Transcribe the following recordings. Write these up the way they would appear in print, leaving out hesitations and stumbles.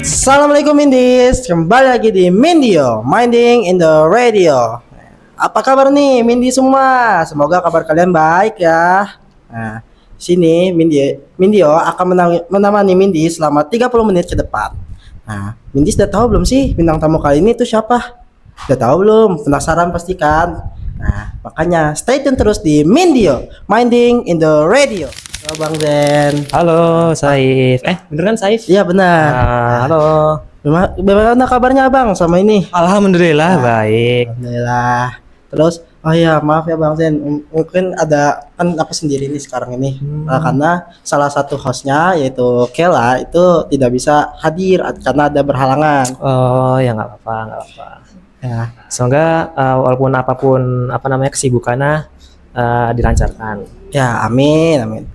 Assalamualaikum Mindis, kembali lagi di Mindio, Minding in the Radio. Apa kabar nih Mindi semua? Semoga kabar kalian baik ya. Nah, sini Mindio akan menemani Mindi selama 30 menit ke depan. Nah, Mindi sudah tahu belum sih bintang tamu kali ini itu siapa? Udah tahu belum? Penasaran pasti kan? Nah, makanya stay tune terus di Mindio, Minding in the Radio. Halo Bang Zen. Halo, Saif. Beneran Saif? Iya benar. Halo. Bagaimana kabarnya Bang sama ini? Alhamdulillah baik. Alhamdulillah. Terus, oh ya maaf ya Bang Zen, mungkin ada kan aku sendiri nih sekarang ini. Karena salah satu hostnya yaitu Kela itu tidak bisa hadir karena ada berhalangan. Oh, ya nggak apa-apa, nggak apa-apa. Ya, Semoga walaupun apapun kesibukannya dilancarkan. ya amin, amin.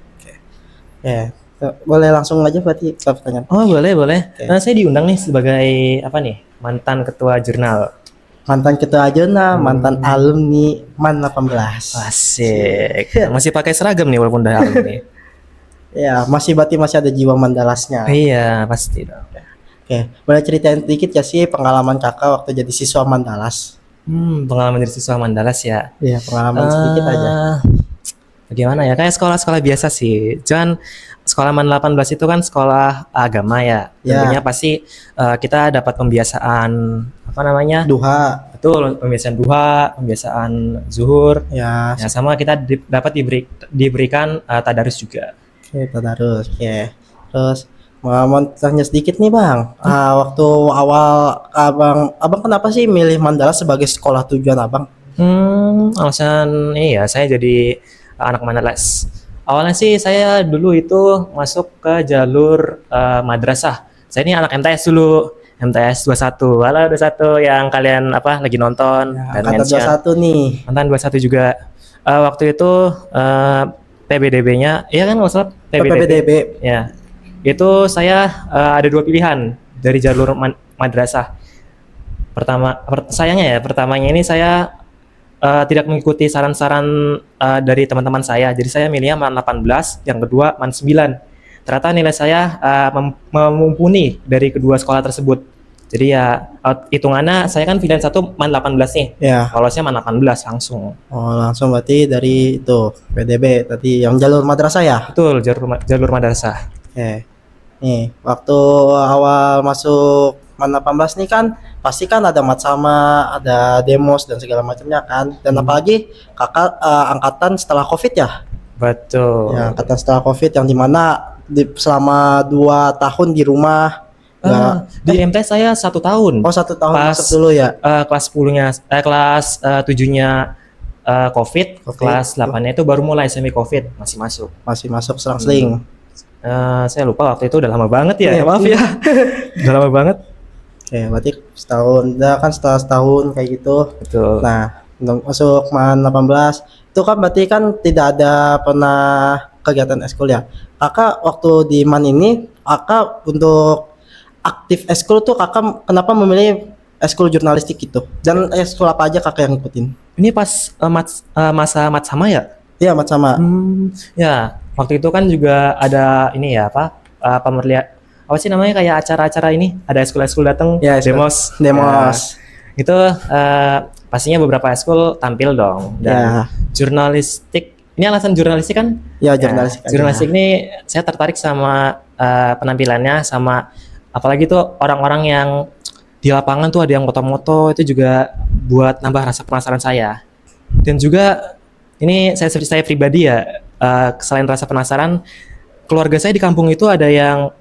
Oke. Ya, boleh langsung aja berarti ke pertanyaan. Oh, boleh, boleh. Oke. Saya diundang nih sebagai mantan ketua jurnal. Mantan ketua Ajona, mantan alumni MAN 18. Asik. Masih pakai seragam nih walaupun udah alumni. Ya, berarti masih ada jiwa mandalasnya. Iya, pasti dong. Oke, boleh ceritain sedikit ya sih pengalaman kakak waktu jadi siswa Mandalas? Pengalaman dari siswa Mandalas ya. Iya, pengalaman sedikit aja. Bagaimana ya? Kayak sekolah-sekolah biasa sih. Cuman sekolah MAN 18 itu kan sekolah agama ya. Ya. Tentunya pasti kita dapat pembiasaan Duha. Betul, pembiasaan duha, pembiasaan zuhur. Ya, Ya, sama kita dapat diberikan tadarus juga. oke, tadarus. Oke. Terus mau tanya sedikit nih Bang. Waktu awal abang kenapa sih milih Mandalas sebagai sekolah tujuan abang? Alasan saya jadi anak Mandalas. Awalnya sih saya dulu itu masuk ke jalur madrasah. Saya ini anak MTS dulu, MTS 21. Halo 21 yang kalian lagi nonton Ya, dan angkatan mention. 21 nih. Mantan 21 juga. Waktu itu PBDB-nya, iya kan nggak salah PPDB. Ya, itu saya ada dua pilihan dari jalur madrasah. Pertamanya ini saya tidak mengikuti saran-saran dari teman-teman saya. Jadi saya milihnya MAN 18, yang kedua MAN 9. Ternyata nilai saya mumpuni dari kedua sekolah tersebut. Jadi ya hitungannya saya kan pilihan satu MAN 18 nih. Ya. Lolosnya MAN 18 langsung. Oh, langsung berarti dari itu PDB tadi yang jalur madrasah ya? Betul, jalur madrasah. Oke. Nih, waktu awal masuk MAN 18 nih kan pasti kan ada matsama, ada demos dan segala macamnya kan. Dan apalagi kakak angkatan setelah Covid ya? Betul. Ya, angkatan setelah Covid yang dimana selama 2 tahun di rumah. Di MTS saya 1 tahun. Oh, 1 tahun Pas masuk dulu ya? kelas 10-nya, kelas 7-nya COVID, kelas 8-nya itu baru mulai semi COVID masih masuk. Masih masuk selang-seling. Saya lupa waktu itu udah lama banget ya. Iya. Maaf ya. Udah lama banget. Oke, berarti setahun. Udah kan setelah setahun kayak gitu. Betul. Nah, masuk MAN 18 itu kan berarti kan tidak ada pernah kegiatan eskul ya. Kakak waktu di MAN ini, kakak untuk aktif eskul tuh kakak kenapa memilih eskul jurnalistik gitu? Dan eskul apa aja kakak yang ngikutin? Ini pas masa matsama ya? Iya, sama. Ya, waktu itu kan juga ada ini ya apa sih namanya, kayak acara-acara ini, ada eskul-eskul datang, Ya, eskul. demos. Demos. Ya, itu pastinya beberapa eskul tampil dong. Dan jurnalistik, ini alasan jurnalistik kan? Ya, jurnalistik. aja. Jurnalistik ini saya tertarik sama penampilannya, sama apalagi tuh orang-orang yang di lapangan tuh ada yang moto-moto, itu juga buat nambah rasa penasaran saya. Dan juga ini saya pribadi ya, selain rasa penasaran, keluarga saya di kampung itu ada yang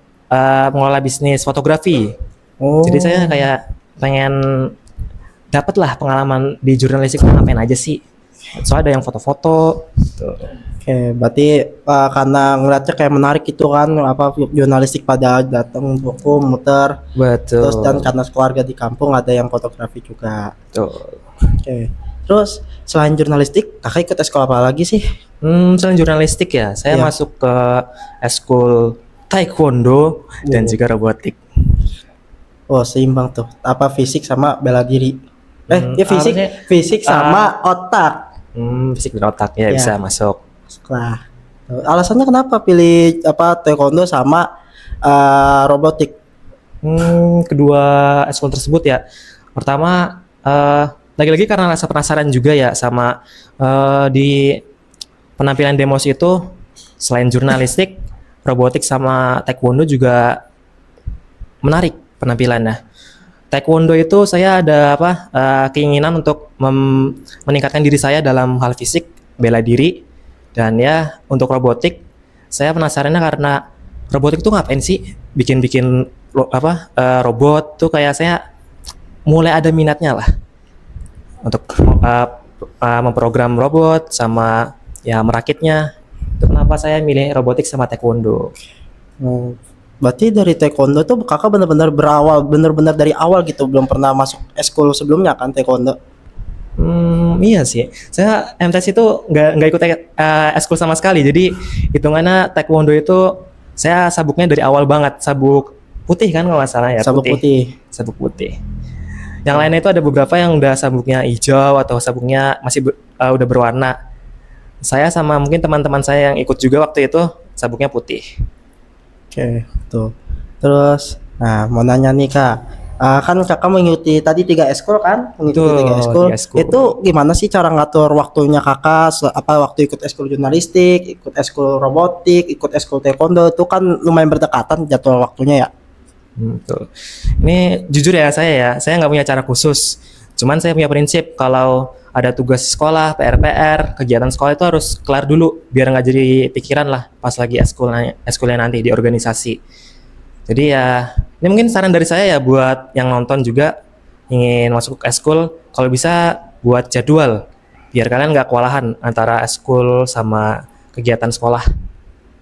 mengelola bisnis fotografi. Oh. Jadi saya kayak pengen dapat lah pengalaman di jurnalistik, ngapain aja sih. Soalnya ada yang foto-foto gitu. Oke, berarti karena ngeliatnya kayak menarik itu kan jurnalistik pada datang buku muter. Betul. Terus dan karena keluarga di kampung ada yang fotografi juga. Betul. Oke. Terus selain jurnalistik, kakak ikut eskul apa lagi sih? Selain jurnalistik ya, saya Iya. masuk ke eskul taekwondo dan juga robotik. Oh, seimbang tuh. Apa fisik sama bela diri? Ya fisik, harusnya, fisik sama otak. Fisik dan otak ya, Iya. bisa masuk. Lah, alasannya kenapa pilih taekwondo sama robotik? Kedua eskul tersebut ya. Pertama, lagi-lagi karena rasa penasaran juga ya sama di penampilan demos itu selain jurnalistik, robotik sama taekwondo juga menarik penampilannya. Taekwondo itu saya ada keinginan untuk meningkatkan diri saya dalam hal fisik, bela diri, dan ya untuk robotik saya penasarannya karena robotik tuh ngapain sih bikin-bikin robot tuh kayak saya mulai ada minatnya lah untuk memprogram robot sama ya merakitnya. Itu kenapa saya milih robotik sama taekwondo. Oh, berarti dari taekwondo tuh kakak benar-benar benar-benar dari awal gitu, belum pernah masuk eskul sebelumnya kan taekwondo? Iya sih. Saya MTS itu nggak ikut eskul sama sekali. Jadi hitungannya taekwondo itu saya sabuknya dari awal banget. Sabuk putih kan kalau nggak salah ya. Sabuk putih. Sabuk putih. Yang lainnya itu ada beberapa yang udah sabuknya hijau atau sabuknya masih udah berwarna. Saya sama mungkin teman-teman saya yang ikut juga waktu itu sabuknya putih. Oke, tuh. Terus, nah mau nanya nih kak, kan kakak mengikuti tadi 3 eskul kan? Mengikuti Betul, 3 eskul. 3 eskul. Itu gimana sih cara ngatur waktunya kakak? Waktu ikut eskul jurnalistik, ikut eskul robotik, ikut eskul taekwondo itu kan lumayan berdekatan jadwal waktunya ya? Betul. Ini jujur ya saya nggak punya cara khusus. Cuman saya punya prinsip kalau ada tugas sekolah, PR-PR, kegiatan sekolah itu harus kelar dulu biar nggak jadi pikiran lah pas lagi eskulnya nanti di organisasi. Jadi ya ini mungkin saran dari saya ya buat yang nonton juga ingin masuk eskul, kalau bisa buat jadwal biar kalian nggak kewalahan antara eskul sama kegiatan sekolah.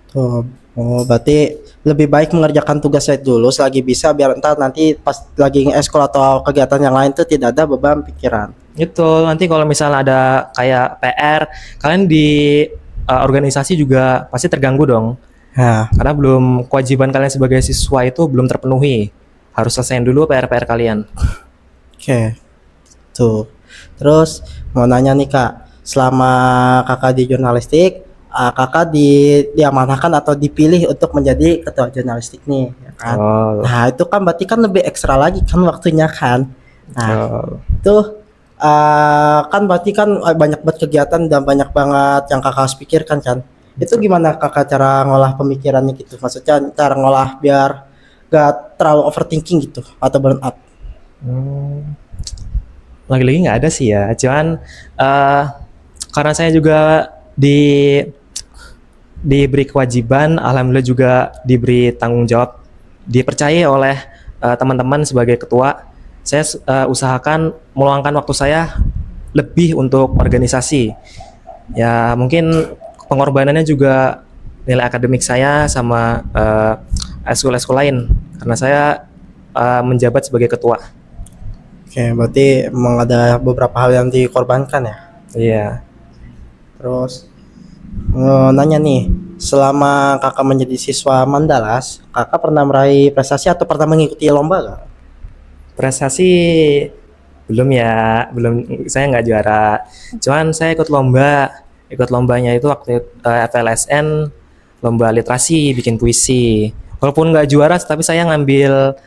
Tuh. Oh, berarti lebih baik mengerjakan tugasnya dulu selagi bisa biar entar nanti pas lagi eskul atau kegiatan yang lain tuh tidak ada beban pikiran. Itu nanti kalau misalnya ada kayak PR, kalian di organisasi juga pasti terganggu dong. Nah, Karena belum kewajiban kalian sebagai siswa itu belum terpenuhi. Harus selesaiin dulu PR-PR kalian. oke. Tuh. Terus mau nanya nih kak, selama kakak di jurnalistik, kakak diamanahkan atau dipilih untuk menjadi ketua jurnalistik nih, ya kan? Oh, Nah itu kan berarti kan lebih ekstra lagi kan waktunya kan. Nah oh. itu kan berarti kan banyak banget kegiatan dan banyak banget yang kakak harus pikirkan kan. Itu gimana kakak cara ngolah pemikirannya gitu? Maksudnya cara ngolah biar gak terlalu overthinking gitu atau burn out? Hmm, Lagi-lagi nggak ada sih ya. Cuman karena saya juga diberi kewajiban, alhamdulillah juga diberi tanggung jawab, dipercaya oleh teman-teman sebagai ketua. Saya usahakan meluangkan waktu saya lebih untuk organisasi. Ya mungkin pengorbanannya juga nilai akademik saya sama eskul-eskul lain karena saya menjabat sebagai ketua. Oke, berarti emang ada beberapa hal yang dikorbankan ya. Iya. Terus nanya nih, selama kakak menjadi siswa Mandalas, kakak pernah meraih prestasi atau pernah mengikuti lomba gak? Prestasi belum ya, belum, saya nggak juara. Cuman saya ikut lombanya itu waktu FLSN, lomba literasi, bikin puisi. Walaupun nggak juara, tapi saya ngambil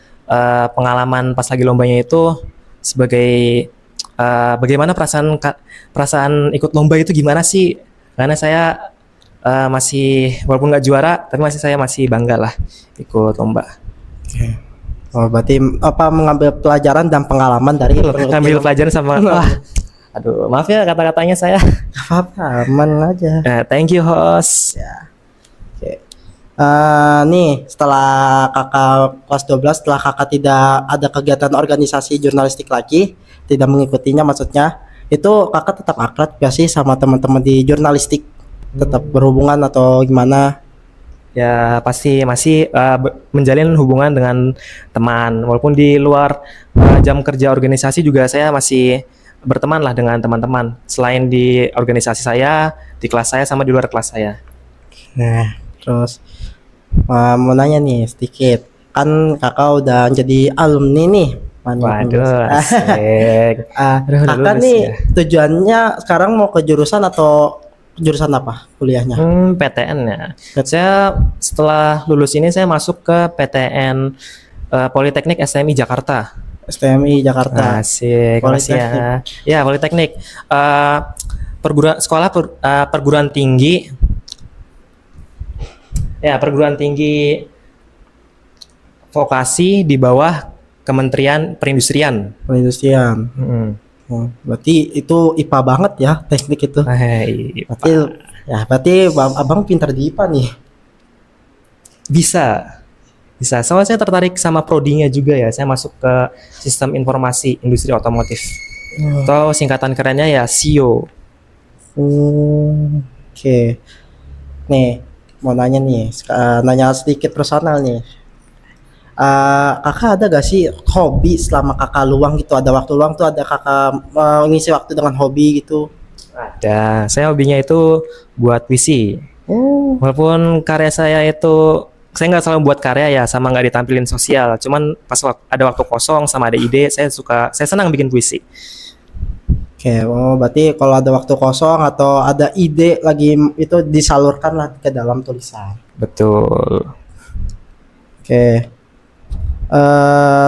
pengalaman pas lagi lombanya itu sebagai bagaimana perasaan ikut lomba itu gimana sih? Karena saya masih walaupun nggak juara, tapi saya masih bangga lah ikut lomba. Oke. Oh, berarti apa mengambil pelajaran dan pengalaman dari Ngambil pelajaran sama aduh, maaf ya kata-katanya saya. apa aman aja. Thank you host. Ya. Oke. Nih setelah kakak kelas 12, setelah kakak tidak ada kegiatan organisasi jurnalistik lagi, tidak mengikutinya maksudnya, itu kakak tetap akrab gak sih sama teman-teman di jurnalistik? Tetap berhubungan atau gimana? Ya pasti masih menjalin hubungan dengan teman. Walaupun di luar jam kerja organisasi juga saya masih berteman lah dengan teman-teman. Selain di organisasi saya, di kelas saya sama di luar kelas saya. Nah, terus mau nanya nih sedikit. Kan kakak udah jadi alumni nih. Waduh, asik. Udah Kakak lulus nih ya. tujuannya sekarang mau ke jurusan atau jurusan apa kuliahnya? PTN ya. Saya setelah lulus ini saya masuk ke PTN Politeknik STMI Jakarta. STMI Jakarta. Asik, makasih ya. Ya, Politeknik. Perguruan tinggi. Ya, perguruan tinggi vokasi di bawah Kementerian Perindustrian. Perindustrian. Oh, berarti itu IPA banget ya teknik itu. Hai, Berarti berarti abang pintar di IPA nih. bisa. Soalnya saya tertarik sama prodinya juga ya. Saya masuk ke Sistem Informasi Industri Otomotif. Atau singkatan kerennya ya SIO. Oke. Nih, mau nanya nih, nanya sedikit personal nih. Kakak ada gak sih hobi selama kakak luang gitu? Ada waktu luang tuh ada kakak ngisi waktu dengan hobi gitu? Ada. Saya hobinya itu buat puisi. Walaupun karya saya itu saya nggak selalu buat karya ya, sama nggak ditampilin sosial. Cuman pas ada waktu kosong sama ada ide, saya senang bikin puisi. Oke, berarti kalau ada waktu kosong atau ada ide lagi itu disalurkan lah ke dalam tulisan. Betul. Oke.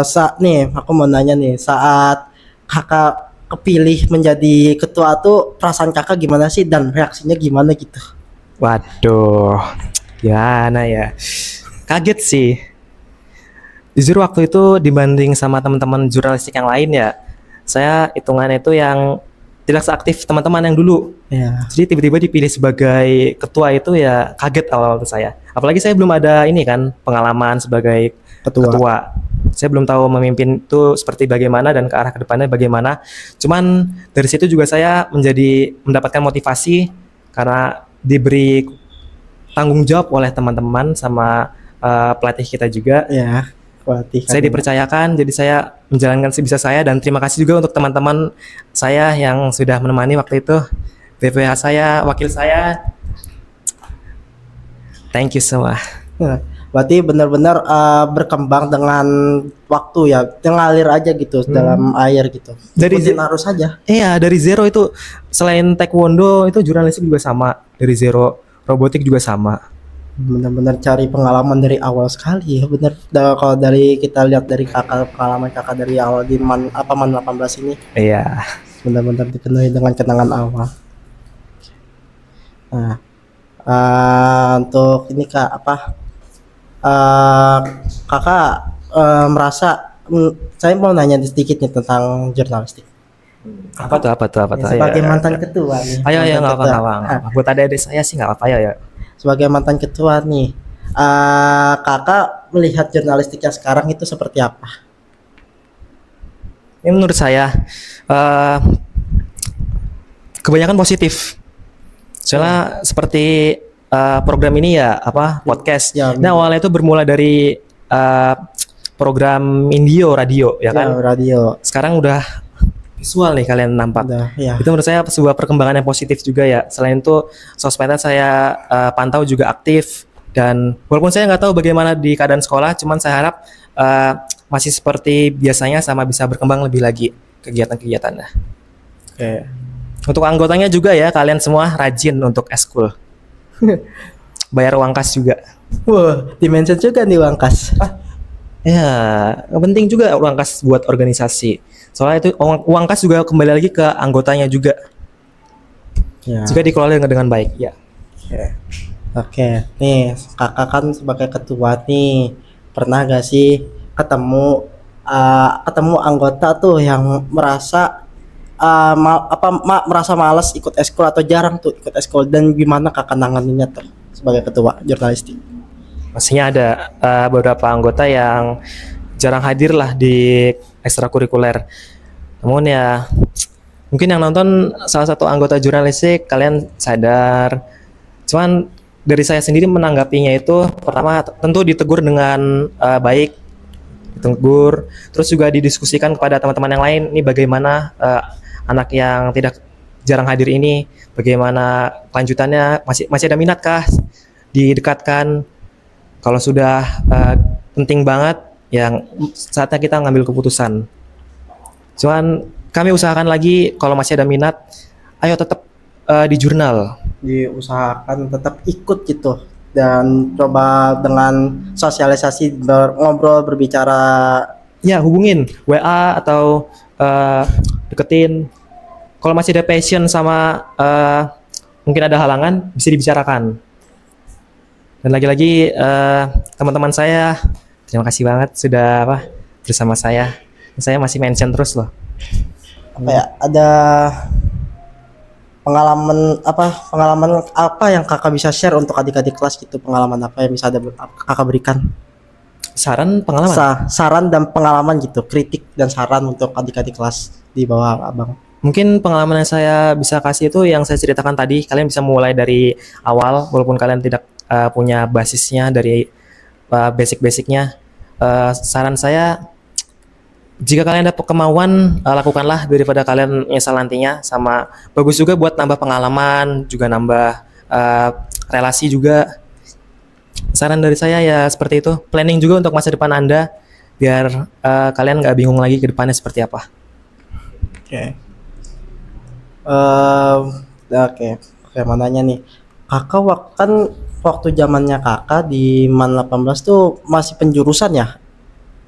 Saat nih aku mau nanya nih, saat kakak kepilih menjadi ketua tuh perasaan kakak gimana sih dan reaksinya gimana gitu? Waduh, gimana ya? Kaget sih. Jujur waktu itu dibanding sama teman-teman jurnalistik yang lain ya, saya hitungannya itu yang tidak seaktif teman-teman yang dulu. Ya. Jadi tiba-tiba dipilih sebagai ketua itu ya kaget awal-awal saya. Apalagi saya belum ada ini kan pengalaman sebagai ketua. Saya belum tahu memimpin itu seperti bagaimana dan ke arah kedepannya bagaimana. Cuman dari situ juga saya mendapatkan motivasi karena diberi tanggung jawab oleh teman-teman sama pelatih kita juga. Ya, pelatih. Saya dipercayakan, jadi saya menjalankan sebisa saya dan terima kasih juga untuk teman-teman saya yang sudah menemani waktu itu. BPH saya, wakil saya. Thank you semua. Berarti benar-benar berkembang dengan waktu ya, ngalir aja gitu dalam air gitu. Dari harus saja. Iya, dari zero itu selain taekwondo itu jurnalistik juga sama. Dari zero robotik juga sama. Benar-benar cari pengalaman dari awal sekali ya, benar. Kalau dari kita lihat dari pengalaman kakak dari awal di Man 18 ini. Iya. Benar-benar dipenuhi dengan kenangan awal. Nah, untuk ini kak kakak merasa saya mau nanya sedikit nih tentang jurnalistik. Apa tuh? Sebagai mantan ketua nih. Ayo nggak apa-apa. Buat adik-adik saya sih nggak apa-apa ya. Sebagai mantan ketua nih, kakak melihat jurnalistik yang sekarang itu seperti apa? Ini menurut saya kebanyakan positif. Soalnya seperti program ini ya podcast. Ya, nah awalnya itu bermula dari program Indio radio ya kan. Radio. Sekarang udah visual nih kalian nampak. Ya. Itu menurut saya sebuah perkembangan yang positif juga ya. Selain itu sosmednya saya pantau juga aktif dan walaupun saya nggak tahu bagaimana di keadaan sekolah, cuman saya harap masih seperti biasanya sama bisa berkembang lebih lagi kegiatan-kegiatannya. Oke. Untuk anggotanya juga ya kalian semua rajin untuk eskul. Bayar uang kas juga. Wah, dimention juga nih uang kas. Ya, penting juga uang kas buat organisasi. Soalnya itu uang kas juga kembali lagi ke anggotanya juga. Ya. Juga dikelola dengan baik. Ya. Oke. Nih, kakak kan sebagai ketua nih, pernah gak sih ketemu anggota tuh yang merasa merasa malas ikut eskul atau jarang tuh ikut eskul, dan gimana kakak nanganinnya tuh sebagai ketua jurnalistik? Pastinya ada beberapa anggota yang jarang hadir lah di ekstrakurikuler. Namun ya mungkin yang nonton salah satu anggota jurnalistik kalian sadar. Cuman dari saya sendiri menanggapinya itu pertama tentu ditegur dengan baik, ditegur, terus juga didiskusikan kepada teman-teman yang lain. Ini bagaimana anak yang jarang hadir ini, bagaimana kelanjutannya, masih ada minat kah? Didekatkan. Kalau sudah penting banget, yang saatnya kita ngambil keputusan. Cuman kami usahakan lagi kalau masih ada minat, ayo tetap di jurnal. Diusahakan tetap ikut gitu dan coba dengan sosialisasi ngobrol berbicara. Ya, hubungin WA atau deketin. Kalau masih ada passion sama mungkin ada halangan, bisa dibicarakan. Dan lagi-lagi teman-teman saya, terima kasih banget sudah bersama saya. Saya masih mention terus loh. Apa ya, ada pengalaman apa yang kakak bisa share untuk adik-adik kelas gitu, pengalaman apa yang bisa ada kakak berikan, Saran pengalaman. saran dan pengalaman gitu, kritik dan saran untuk adik-adik kelas di bawah abang. Mungkin pengalaman yang saya bisa kasih itu yang saya ceritakan tadi. Kalian bisa mulai dari awal, walaupun kalian tidak punya basisnya dari basic-basicnya. Saran saya, jika kalian ada kemauan, lakukanlah daripada kalian nyesal nantinya. Sama bagus juga buat nambah pengalaman, juga nambah relasi juga. Saran dari saya ya seperti itu. Planning juga untuk masa depan Anda, biar kalian nggak bingung lagi ke depannya seperti apa. Oke. Oke, mau nanya nih. Kakak kan waktu zamannya kakak di MAN 18 tuh masih penjurusan ya?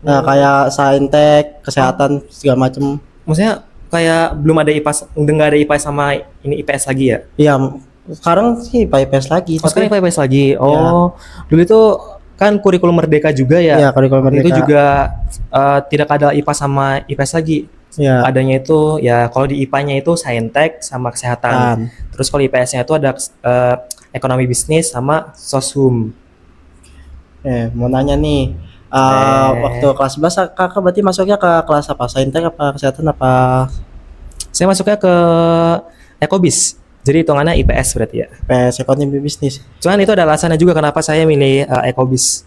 Nah, kayak saintek, kesehatan segala macem. Maksudnya kayak belum ada IPA, udah nggak ada IPA sama ini IPS lagi ya? Iya, sekarang sih IPS lagi. Oh, sekarang IPS lagi. Oh, dulu itu kan kurikulum merdeka juga ya? Iya, kurikulum merdeka. Itu juga tidak ada IPA sama IPS lagi. Iya. Adanya itu ya kalau di IPA-nya itu saintek sama kesehatan. Terus kalau IPS-nya itu ada ekonomi bisnis sama soshum. Mau nanya nih, waktu kelas 11 kakak berarti masuknya ke kelas apa? Saintek apa kesehatan apa? Saya masuknya ke ekobis. Jadi hitungannya IPS berarti ya. IPS ekonomi bisnis. Cuman itu ada alasannya juga kenapa saya milih ekobis.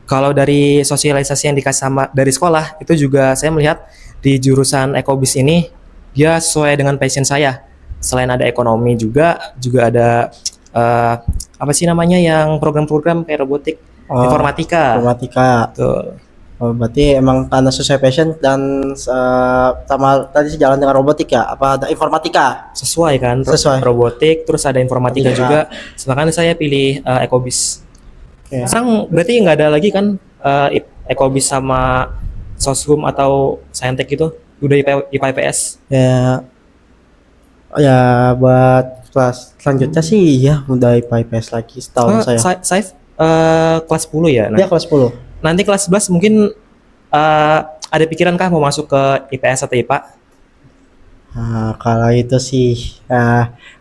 Kalau dari sosialisasi yang dikasih sama dari sekolah, itu juga saya melihat di jurusan ekobis ini dia sesuai dengan passion saya. Selain ada ekonomi juga ada apa sih namanya yang program-program kayak robotik, informatika. Tuh. Oh, berarti emang karena sesuai passion dan sama tadi sejalan dengan robotik ya? Apa ada informatika? Sesuai kan? Sesuai. Robotik, terus ada informatika juga. Sedangkan saya pilih ekobis. Sekarang berarti nggak ada lagi kan ekobis sama soshum atau saintek gitu? Udah IPA IPS? Ya buat kelas selanjutnya sih ya udah IPA IPS lagi setahun saya. Saif kelas 10 ya? Dia kelas 10. Nanti kelas 11 mungkin ada pikiran kah mau masuk ke IPS atau IPA? Nah, kalau itu sih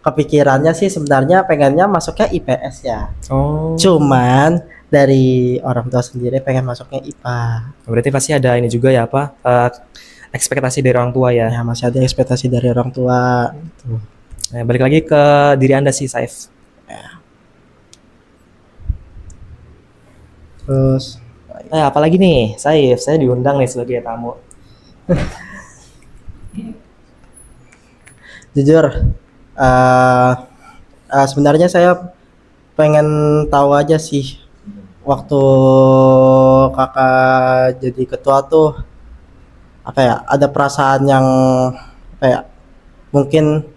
kepikirannya sih sebenarnya pengennya masuknya IPS ya. Oh. Cuman dari orang tua sendiri pengen masuknya IPA. Berarti pasti ada ini juga ya ekspektasi dari orang tua ya. Ya masih ada ekspektasi dari orang tua. Nah, balik lagi ke diri Anda sih, Saif. Terus apalagi nih, Saif, saya diundang nih sebagai tamu. jujur sebenarnya saya pengen tahu aja sih waktu kakak jadi ketua tuh apa ya, ada perasaan yang apa ya, mungkin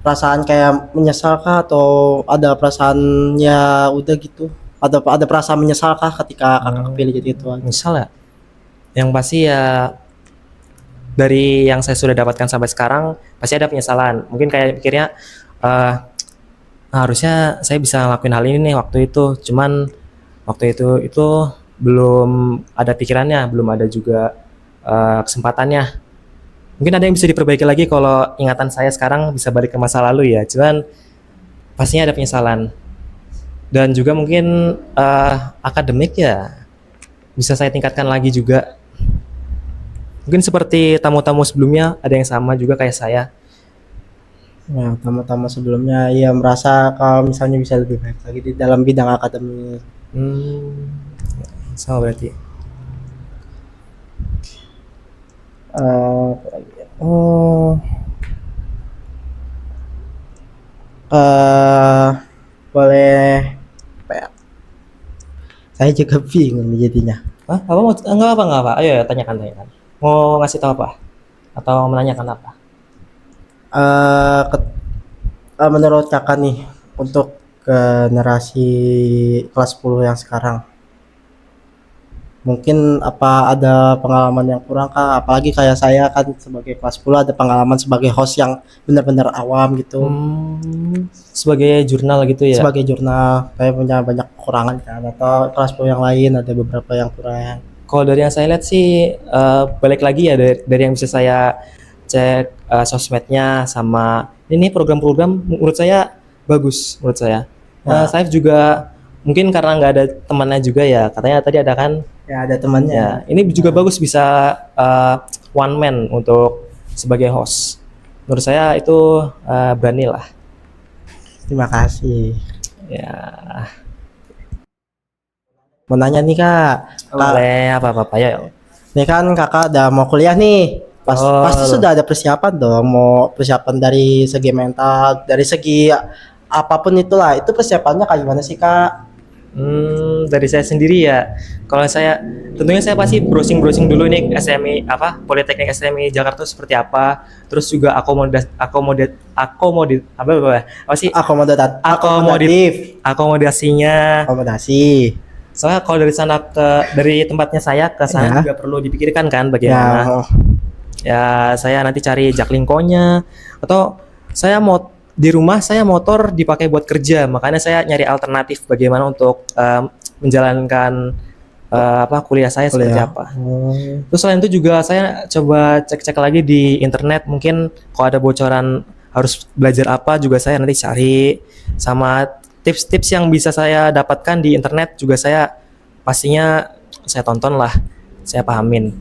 perasaan kayak menyesal kah atau ada perasaan ya udah gitu, ada perasaan menyesal kah ketika kakak kepilih jadi ketua? Misal ya, yang pasti ya dari yang saya sudah dapatkan sampai sekarang pasti ada penyesalan. Mungkin kayak pikirnya harusnya saya bisa ngelakuin hal ini nih waktu itu. Cuman waktu itu belum ada pikirannya, belum ada juga kesempatannya. Mungkin ada yang bisa diperbaiki lagi kalau ingatan saya sekarang bisa balik ke masa lalu ya. Cuman pastinya ada penyesalan. Dan juga mungkin akademik ya bisa saya tingkatkan lagi juga. Mungkin seperti tamu-tamu sebelumnya ada yang sama juga kayak saya. Ya, tamu-tamu sebelumnya ya merasa kalau misalnya bisa lebih baik lagi di dalam bidang akademik. Sama berarti. Boleh apa ya? Saya juga bingung jadinya. Hah? Apa mau enggak apa? Ayo tanyakan. Mau ngasih tahu apa? Atau menanyakan apa? Menurut kakak nih untuk generasi kelas 10 yang sekarang? Mungkin apa ada pengalaman yang kurang kah? Apalagi kayak saya kan sebagai kelas 10 ada pengalaman sebagai host yang benar-benar awam gitu. Sebagai jurnal gitu ya. Sebagai jurnal kayak punya banyak kekurangan kan, atau kelas 10 yang lain ada beberapa yang kurang. Kalau dari yang saya lihat sih balik lagi ya dari yang bisa saya cek sosmednya sama ini program-program menurut saya bagus menurut saya. Nah. Saya juga mungkin karena nggak ada temannya juga ya, katanya tadi ada kan Ya ada temannya. ya. Ini juga bagus bisa one man untuk sebagai host. Menurut saya itu berani lah. Terima kasih. Ya, Mau nanya nih Kak. boleh apa-apa ya. Nih kan Kakak udah mau kuliah nih. Pasti Oh. sudah ada persiapan dong, mau persiapan dari segi mental, dari segi apapun itulah. Itu persiapannya kayak gimana sih Kak? Dari saya sendiri ya. Kalau saya tentunya saya pasti browsing dulu nih SMI Politeknik SMI Jakarta itu seperti apa. Terus juga Akomodatif. akomodasinya. Akomodasi. Soalnya kalau dari tempatnya saya ke sana Ya. juga perlu dipikirkan kan bagaimana. Ya, saya nanti cari jaklingkonya atau saya mau di rumah saya motor dipakai buat kerja, makanya saya nyari alternatif bagaimana untuk menjalankan kuliah saya seperti apa. Terus selain itu juga saya coba cek-cek lagi di internet, mungkin kalau ada bocoran harus belajar apa juga saya nanti cari, sama tips-tips yang bisa saya dapatkan di internet juga saya pastinya saya tonton lah, saya pahamin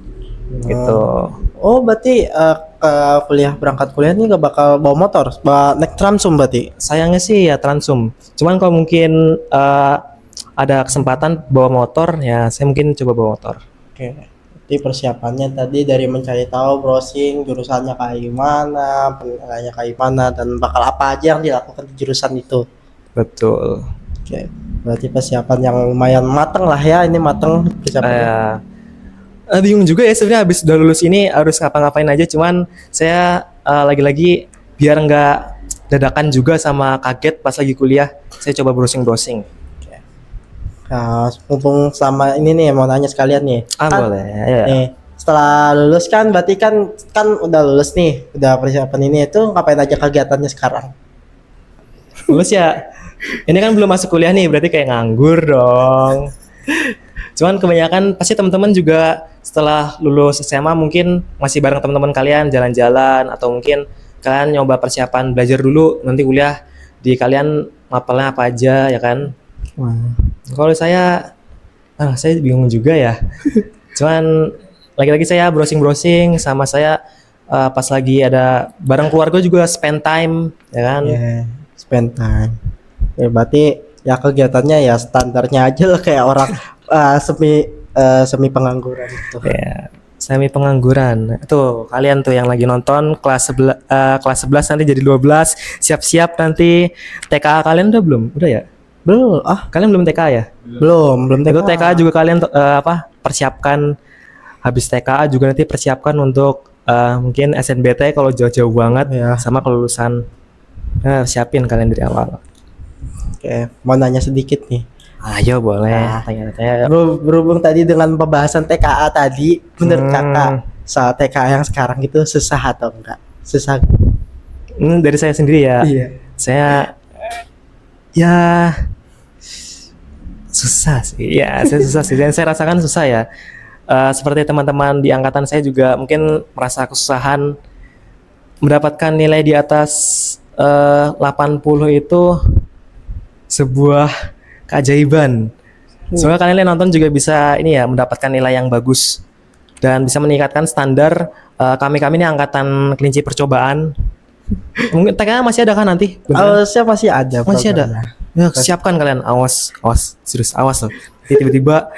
gitu. Oh berarti berangkat kuliah nih gak bakal bawa motor, naik Transum berarti? Sayangnya sih ya Transum. Cuman kalau mungkin ada kesempatan bawa motor, ya saya mungkin coba bawa motor. Oke. Jadi persiapannya tadi dari mencari tahu, browsing jurusannya kayak gimana, penilaiannya kayak gimana, dan bakal apa aja yang dilakukan di jurusan itu. Betul. Oke. Berarti persiapan yang lumayan matang lah ya, ini matang persiapannya. Bingung juga ya sebenarnya habis udah lulus ini harus ngapa-ngapain aja, cuman saya lagi-lagi biar nggak dadakan juga sama kaget pas lagi kuliah, saya coba browsing. Nah, mumpung sama ini nih mau nanya sekalian nih. Boleh ya. Nih, setelah lulus kan berarti kan udah lulus nih, udah persiapan ini itu ngapain aja kegiatannya sekarang? Lulus ya, ini kan belum masuk kuliah nih, berarti kayak nganggur dong. Cuman kebanyakan pasti teman-teman juga setelah lulus SMA mungkin masih bareng teman-teman kalian jalan-jalan, atau mungkin kalian nyoba persiapan belajar dulu, nanti kuliah di kalian mapelnya apa aja ya kan. Kalau saya bingung juga ya. Cuman lagi-lagi saya browsing sama saya pas lagi ada bareng keluarga juga spend time ya kan. Spend time. Ya, berarti ya kegiatannya ya standarnya aja lah kayak orang semi pengangguran itu. Ya, semi pengangguran. Tuh, kalian tuh yang lagi nonton kelas 11 nanti jadi 12, siap-siap nanti TKA kalian udah belum? Udah ya? Belum. Kalian belum TKA ya? Belum Itu TKA juga kalian persiapkan, habis TKA juga nanti persiapkan untuk mungkin SNBT kalau jauh-jauh banget ya. Sama kelulusan. Siapin kalian dari awal. Oke, mau nanya sedikit nih. Ayo boleh tanya-tanya. Berhubung tadi dengan pembahasan TKA tadi, menurut kakak soal TKA yang sekarang itu susah atau enggak? Susah. Dari saya sendiri ya. Iya. Saya ya susah sih. Ya, saya susah sih. Dan saya rasakan susah ya. Seperti teman-teman di angkatan saya juga mungkin merasa kesusahan mendapatkan nilai di atas 80 itu sebuah keajaiban. Semoga kalian yang nonton juga bisa ini ya mendapatkan nilai yang bagus dan bisa meningkatkan standar kami ini angkatan kelinci percobaan. Mungkin TKA masih ada kan nanti? Saya masih ada. Masih ada. Ya, siapkan kalian. Awas, serius awas loh. Tiba-tiba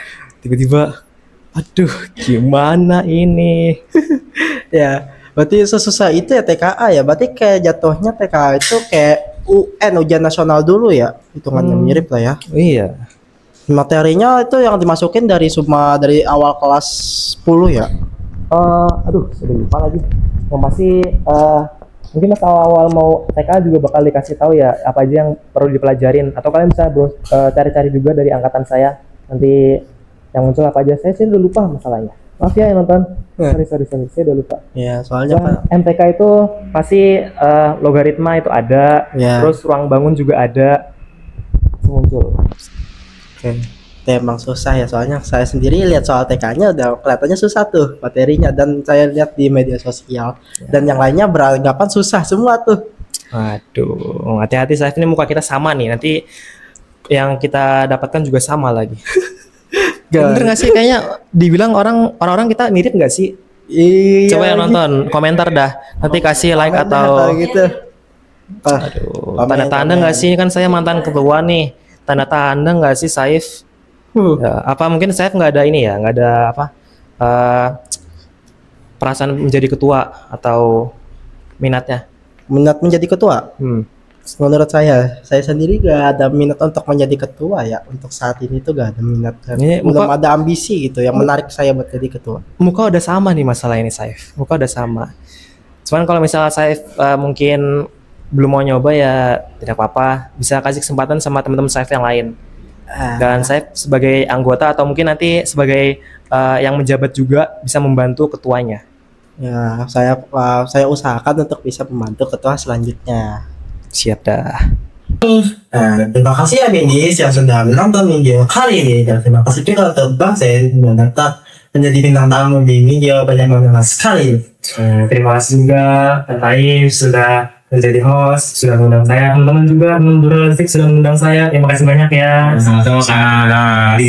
aduh, gimana ini? Ya, berarti sesusah itu ya TKA ya. Berarti kayak jatuhnya TKA itu kayak UN, ujian nasional dulu ya. Hitungannya mirip lah ya. Iya. Materinya itu yang dimasukin dari awal kelas 10 ya. Aduh, sudah lupa lagi. Yang pasti Mungkin pas awal-awal mau TK juga bakal dikasih tahu ya apa aja yang perlu dipelajarin, atau kalian bisa cari-cari juga dari angkatan saya nanti yang muncul apa aja. Saya sih udah lupa masalahnya. Maaf ya yang nonton. Sorry, saya udah lupa. Ya, soalnya Pak. MTK itu pasti logaritma itu ada, Ya. terus ruang bangun juga ada, muncul. Oke. Itu emang susah ya, soalnya saya sendiri lihat soal TK-nya udah kelihatannya susah tuh materinya, dan saya lihat di media sosial dan yang lainnya beranggapan susah semua tuh. Waduh, hati-hati Saif, ini muka kita sama nih, nanti yang kita dapatkan juga sama lagi. Bener nggak sih, kayaknya dibilang orang-orang kita mirip nggak sih? Iya. Coba yang nonton komentar dah, nanti kasih like Komentar atau gitu. aduh, tanda-tanda nggak sih, kan saya mantan ketua nih, tanda-tanda nggak sih Saif? Ya, apa mungkin Saif nggak ada ini ya, nggak ada apa perasaan menjadi ketua atau minatnya? Minat menjadi ketua? Menurut saya sendiri gak ada minat untuk menjadi ketua ya. Untuk saat ini tuh gak ada minat. Ini Belum ada ambisi gitu yang menarik saya buat jadi ketua. Muka udah sama nih masalah ini Saif, muka udah sama. Cuman kalau misalnya Saif mungkin belum mau nyoba ya tidak apa-apa, bisa kasih kesempatan sama teman-teman Saif yang lain. Dan Saif sebagai anggota atau mungkin nanti sebagai yang menjabat juga bisa membantu ketuanya. Ya, saya usahakan untuk bisa membantu ketua selanjutnya. Siap dah. Terima kasih ya Mindis yang sudah menonton video kali ini, dan terima kasih juga untuk Bang Sen yang datang menjadi bintang tamu di video banyak manfaat sekali. Terima kasih juga Kak Taif sudah menjadi host, sudah mengundang saya. Teman-teman juga, teman jurnalistik sudah mengundang saya. Terima kasih banyak ya.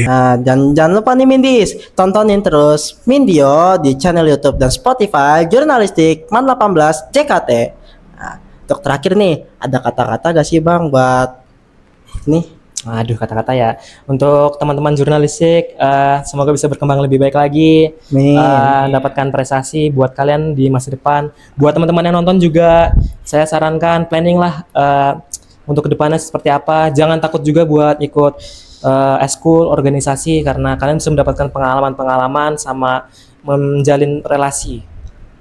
Nah, jangan lupa nih Mindis, tontonin terus Mindio di channel YouTube dan Spotify Jurnalistik Man 18 JKT. Nah, untuk terakhir nih, ada kata-kata gak sih Bang buat nih? Aduh, kata-kata ya. Untuk teman-teman jurnalistik, semoga bisa berkembang lebih baik lagi, dapatkan prestasi buat kalian di masa depan. Buat teman-teman yang nonton juga, saya sarankan planning lah untuk kedepannya seperti apa. Jangan takut juga buat ikut eskul, organisasi, karena kalian bisa mendapatkan pengalaman-pengalaman sama menjalin relasi.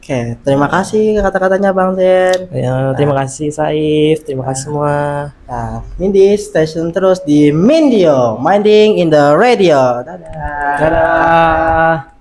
Oke, terima kasih kata-katanya Bang Zen. Ya, terima kasih Saif, terima kasih semua. Nah, Mindis station terus di Mindio, Minding in the Radio. Dadah. Dadah.